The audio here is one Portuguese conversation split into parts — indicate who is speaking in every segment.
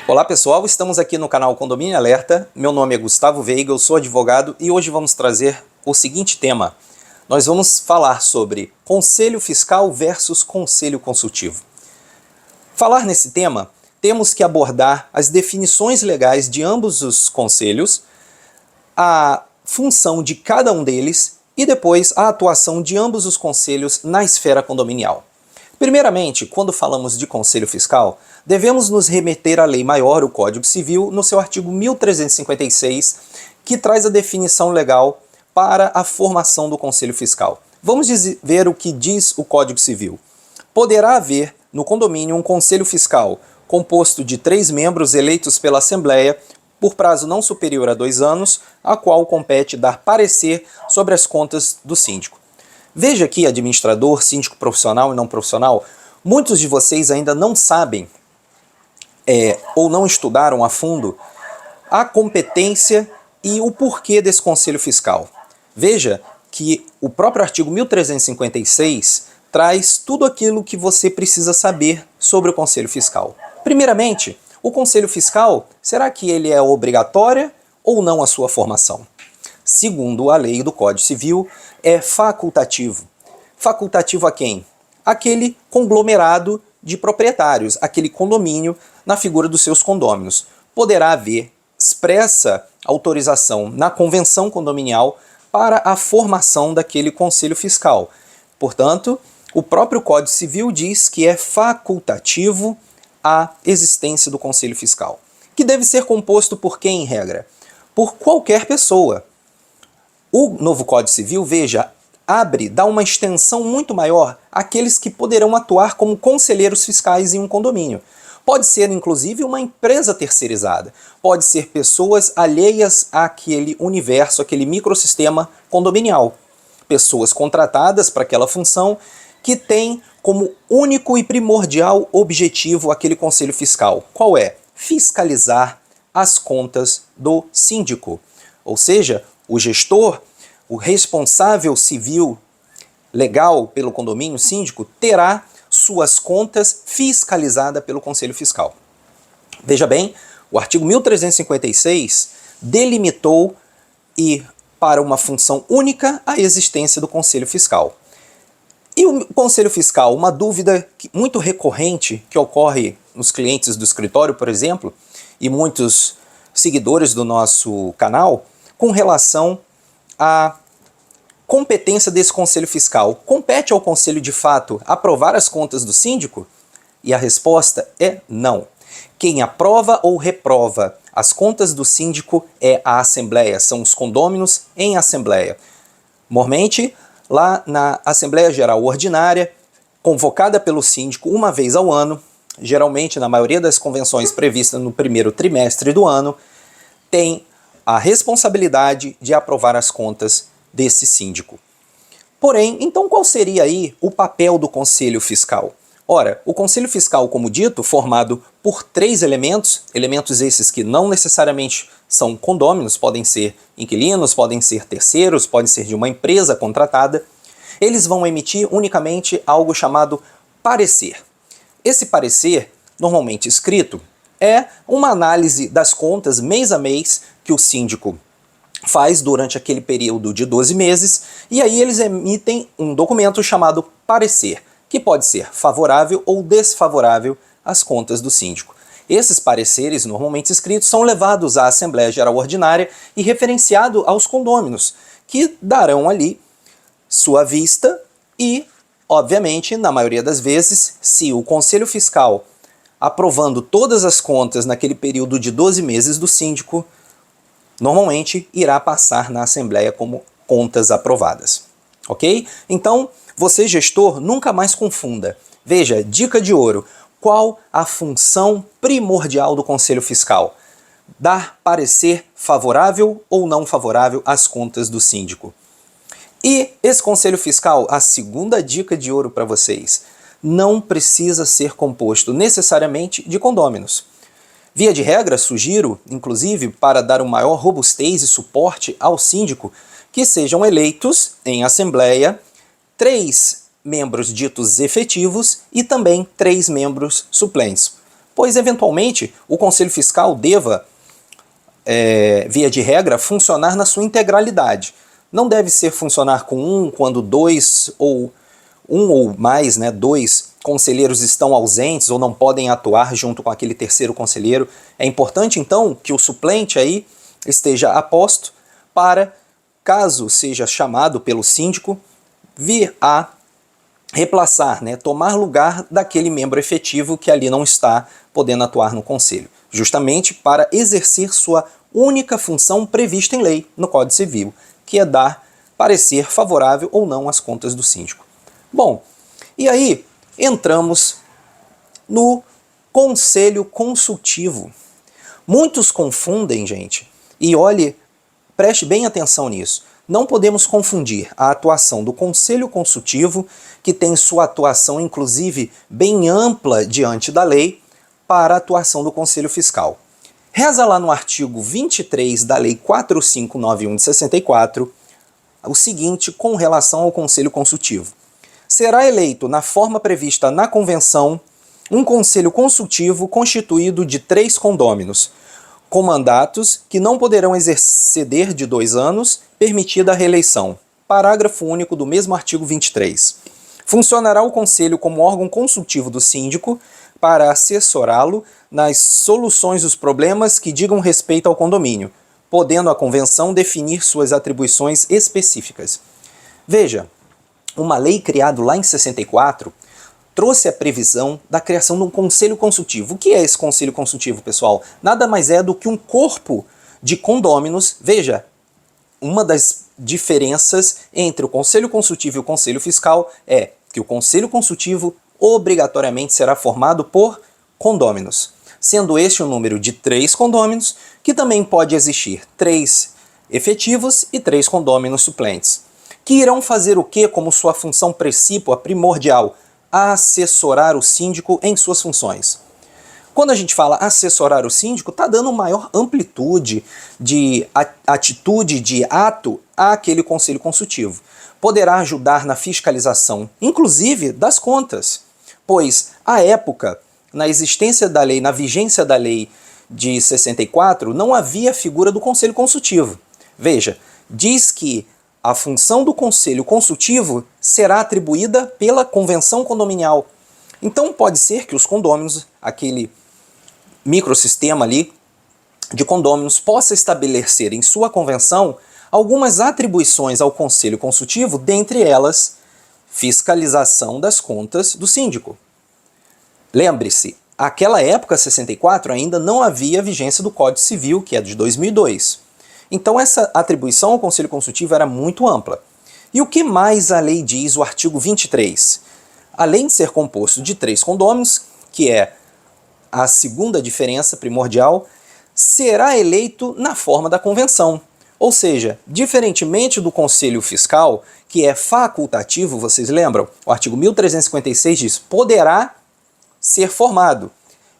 Speaker 1: Olá pessoal, estamos aqui no canal Condomínio Alerta. Meu nome é Gustavo Veiga, eu sou advogado e hoje vamos trazer o seguinte tema. Nós vamos falar sobre Conselho Fiscal versus Conselho Consultivo. Falar nesse tema, temos que abordar as definições legais de ambos os conselhos, a função de cada um deles e depois a atuação de ambos os conselhos na esfera condominial. Primeiramente, quando falamos de Conselho Fiscal, devemos nos remeter à Lei Maior, o Código Civil, no seu artigo 1356, que traz a definição legal para a formação do Conselho Fiscal. Vamos ver o que diz o Código Civil. Poderá haver no condomínio um Conselho Fiscal composto de 3 membros eleitos pela Assembleia por prazo não superior a 2 anos, a qual compete dar parecer sobre as contas do síndico. Veja aqui, administrador, síndico profissional e não profissional, muitos de vocês ainda não sabem ou não estudaram a fundo a competência e o porquê desse Conselho Fiscal. Veja que o próprio artigo 1356 traz tudo aquilo que você precisa saber sobre o Conselho Fiscal. Primeiramente, o Conselho Fiscal, será que ele é obrigatória ou não a sua formação? Segundo a lei do Código Civil, é facultativo. Facultativo a quem? Aquele conglomerado de proprietários, aquele condomínio na figura dos seus condôminos. Poderá haver expressa autorização na convenção condominial para a formação daquele conselho fiscal. Portanto, o próprio Código Civil diz que é facultativo a existência do conselho fiscal, que deve ser composto por quem, em regra? Por qualquer pessoa. O novo Código Civil, veja, dá uma extensão muito maior àqueles que poderão atuar como conselheiros fiscais em um condomínio. Pode ser, inclusive, uma empresa terceirizada. Pode ser pessoas alheias àquele universo, àquele microsistema condominial. Pessoas contratadas para aquela função que têm como único e primordial objetivo aquele conselho fiscal. Qual é? Fiscalizar as contas do síndico. Ou seja, o gestor, o responsável civil legal pelo condomínio, síndico, terá suas contas fiscalizadas pelo Conselho Fiscal. Veja bem, o artigo 1356 delimitou para uma função única a existência do Conselho Fiscal. E o Conselho Fiscal, uma dúvida muito recorrente que ocorre nos clientes do escritório, por exemplo, e muitos seguidores do nosso canal, com relação à competência desse Conselho Fiscal. Compete ao Conselho, de fato, aprovar as contas do síndico? E a resposta é não. Quem aprova ou reprova as contas do síndico é a Assembleia, são os condôminos em Assembleia. Normalmente, lá na Assembleia Geral Ordinária, convocada pelo síndico uma vez ao ano, geralmente na maioria das convenções previstas no primeiro trimestre do ano, tem a responsabilidade de aprovar as contas desse síndico. Porém, então qual seria aí o papel do Conselho Fiscal? Ora, o Conselho Fiscal, como dito, formado por 3 elementos esses que não necessariamente são condôminos, podem ser inquilinos, podem ser terceiros, podem ser de uma empresa contratada, eles vão emitir unicamente algo chamado parecer. Esse parecer, normalmente escrito, é uma análise das contas mês a mês que o síndico faz durante aquele período de 12 meses, e aí eles emitem um documento chamado parecer, que pode ser favorável ou desfavorável às contas do síndico. Esses pareceres, normalmente escritos, são levados à Assembleia Geral Ordinária e referenciados aos condôminos, que darão ali sua vista e, obviamente, na maioria das vezes, se o Conselho Fiscal aprovando todas as contas naquele período de 12 meses do síndico, normalmente irá passar na Assembleia como contas aprovadas. Ok? Então, você gestor, nunca mais confunda. Veja, dica de ouro. Qual a função primordial do Conselho Fiscal? Dar parecer favorável ou não favorável às contas do síndico. E esse Conselho Fiscal, a segunda dica de ouro para vocês, não precisa ser composto necessariamente de condôminos. Via de regra, sugiro, inclusive, para dar uma maior robustez e suporte ao síndico, que sejam eleitos em Assembleia 3 membros ditos efetivos e também 3 membros suplentes. pois eventualmente o Conselho Fiscal deva, via de regra, funcionar na sua integralidade. Não deve ser funcionar com um quando dois ou um ou mais, né, dois conselheiros estão ausentes ou não podem atuar junto com aquele terceiro conselheiro. É importante então que o suplente aí esteja a posto para, caso seja chamado pelo síndico, vir a reemplaçar, né, tomar lugar daquele membro efetivo que ali não está podendo atuar no conselho, justamente para exercer sua única função prevista em lei no Código Civil, que é dar parecer favorável ou não às contas do síndico. Bom, e aí entramos no conselho consultivo. Muitos confundem, gente, e olhe, preste bem atenção nisso. Não podemos confundir a atuação do conselho consultivo, que tem sua atuação inclusive bem ampla diante da lei, para a atuação do conselho fiscal. Reza lá no artigo 23 da Lei 4591 de 64 o seguinte com relação ao conselho consultivo. Será eleito, na forma prevista na Convenção, um conselho consultivo constituído de 3 condôminos, com mandatos que não poderão exceder de 2 anos, permitida a reeleição. Parágrafo único do mesmo artigo 23. Funcionará o conselho como órgão consultivo do síndico para assessorá-lo nas soluções dos problemas que digam respeito ao condomínio, podendo a Convenção definir suas atribuições específicas. Veja, uma lei criada lá em 64 trouxe a previsão da criação de um conselho consultivo. O que é esse conselho consultivo, pessoal? Nada mais é do que um corpo de condôminos. Veja, uma das diferenças entre o conselho consultivo e o conselho fiscal é que o conselho consultivo obrigatoriamente será formado por condôminos, sendo este um número de 3 condôminos, que também pode existir 3 efetivos e 3 condôminos suplentes, que irão fazer o que como sua função precípua primordial? Assessorar o síndico em suas funções. Quando a gente fala assessorar o síndico, está dando maior amplitude de atitude, de ato àquele conselho consultivo. Poderá ajudar na fiscalização, inclusive das contas, pois, à época, na existência da lei, na vigência da lei de 64, não havia figura do conselho consultivo. Veja, diz que a função do conselho consultivo será atribuída pela convenção condominial. Então pode ser que os condôminos, aquele microsistema ali de condôminos, possa estabelecer em sua convenção algumas atribuições ao conselho consultivo, dentre elas, fiscalização das contas do síndico. Lembre-se, naquela época, 64, ainda não havia vigência do Código Civil, que é de 2002. Então essa atribuição ao Conselho Consultivo era muito ampla. E o que mais a lei diz, o artigo 23? Além de ser composto de 3 condôminos, que é a segunda diferença primordial, será eleito na forma da convenção. Ou seja, diferentemente do Conselho Fiscal, que é facultativo, vocês lembram? O artigo 1356 diz, poderá ser formado.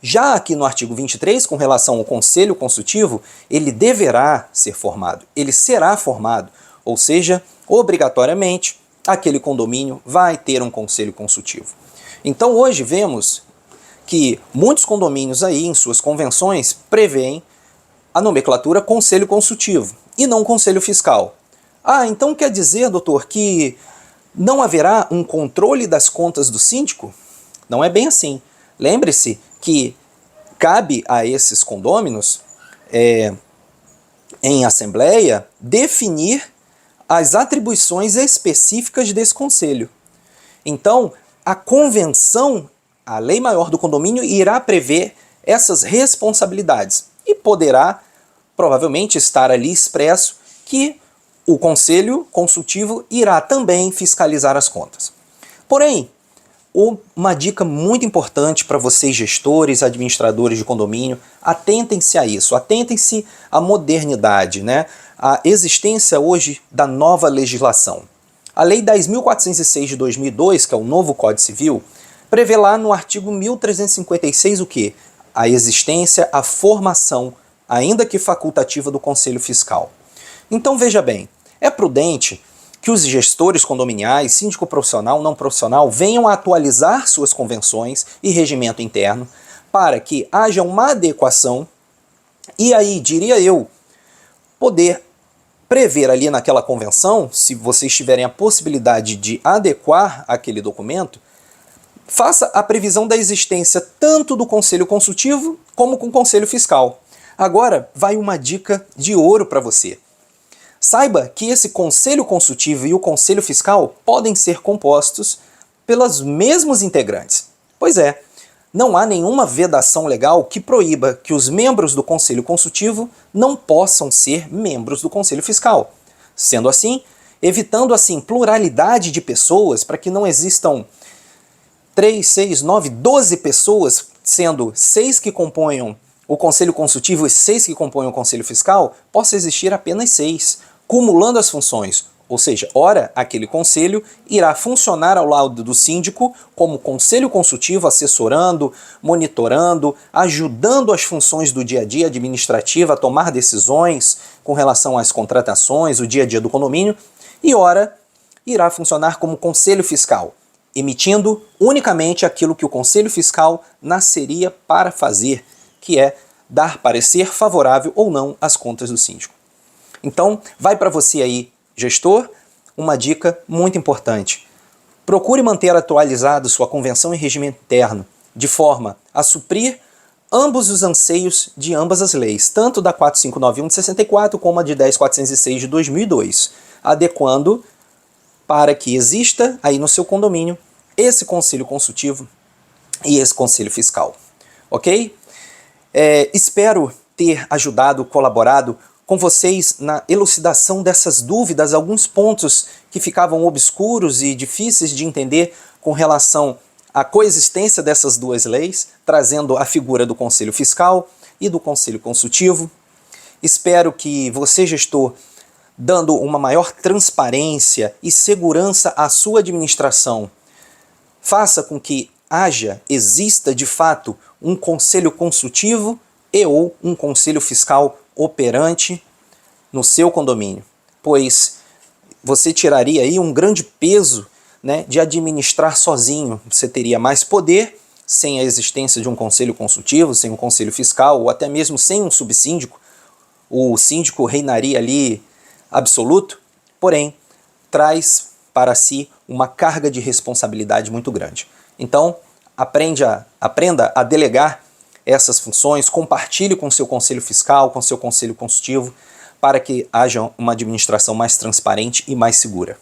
Speaker 1: Já aqui no artigo 23, com relação ao conselho consultivo, ele deverá ser formado, ele será formado, ou seja, obrigatoriamente, aquele condomínio vai ter um conselho consultivo. Então hoje vemos que muitos condomínios aí, em suas convenções, prevêem a nomenclatura conselho consultivo e não conselho fiscal. Ah, então quer dizer, doutor, que não haverá um controle das contas do síndico? Não é bem assim. Lembre-se que cabe a esses condôminos, em assembleia, definir as atribuições específicas desse conselho. Então, a convenção, a lei maior do condomínio, irá prever essas responsabilidades e poderá, provavelmente, estar ali expresso que o conselho consultivo irá também fiscalizar as contas. Porém, uma dica muito importante para vocês, gestores, administradores de condomínio, atentem-se a isso, atentem-se à modernidade, né? À existência hoje da nova legislação. A Lei 10.406 de 2002, que é o novo Código Civil, prevê lá no artigo 1356 o quê? A existência, a formação, ainda que facultativa, do Conselho Fiscal. Então veja bem, é prudente que os gestores condominiais, síndico profissional, não profissional, venham a atualizar suas convenções e regimento interno para que haja uma adequação e aí, diria eu, poder prever ali naquela convenção, se vocês tiverem a possibilidade de adequar aquele documento, faça a previsão da existência tanto do Conselho Consultivo como com o Conselho Fiscal. Agora vai uma dica de ouro para você. Saiba que esse Conselho Consultivo e o Conselho Fiscal podem ser compostos pelos mesmos integrantes. Pois é, não há nenhuma vedação legal que proíba que os membros do Conselho Consultivo não possam ser membros do Conselho Fiscal. Sendo assim, evitando assim pluralidade de pessoas para que não existam 3, 6, 9, 12 pessoas, sendo 6 que componham o Conselho Consultivo e 6 que compõem o Conselho Fiscal, possa existir apenas 6, cumulando as funções. Ou seja, ora, aquele conselho irá funcionar ao lado do síndico como conselho consultivo, assessorando, monitorando, ajudando as funções do dia a dia administrativo a tomar decisões com relação às contratações, o dia a dia do condomínio, e ora, irá funcionar como conselho fiscal, emitindo unicamente aquilo que o conselho fiscal nasceria para fazer, que é dar parecer favorável ou não às contas do síndico. Então, vai para você aí, gestor, uma dica muito importante. Procure manter atualizado sua convenção e regimento interno, de forma a suprir ambos os anseios de ambas as leis, tanto da 4591 de 64 como a de 10406 de 2002, adequando para que exista aí no seu condomínio esse conselho consultivo e esse conselho fiscal. Ok? Espero ter ajudado, colaborado com vocês na elucidação dessas dúvidas, alguns pontos que ficavam obscuros e difíceis de entender com relação à coexistência dessas duas leis, trazendo a figura do Conselho Fiscal e do Conselho Consultivo. Espero que você, gestor, dando uma maior transparência e segurança à sua administração, faça com que exista de fato um Conselho Consultivo e ou um Conselho Fiscal operante no seu condomínio, pois você tiraria aí um grande peso, né, de administrar sozinho. Você teria mais poder sem a existência de um conselho consultivo, sem um conselho fiscal ou até mesmo sem um subsíndico. O síndico reinaria ali absoluto, porém traz para si uma carga de responsabilidade muito grande. Então, aprenda a delegar essas funções, compartilhe com seu conselho fiscal, com seu conselho consultivo, para que haja uma administração mais transparente e mais segura.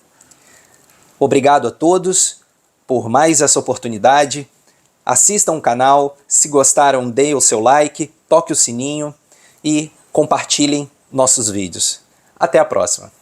Speaker 1: Obrigado a todos por mais essa oportunidade. Assistam o canal, se gostaram, deem o seu like, toque o sininho e compartilhem nossos vídeos. Até a próxima!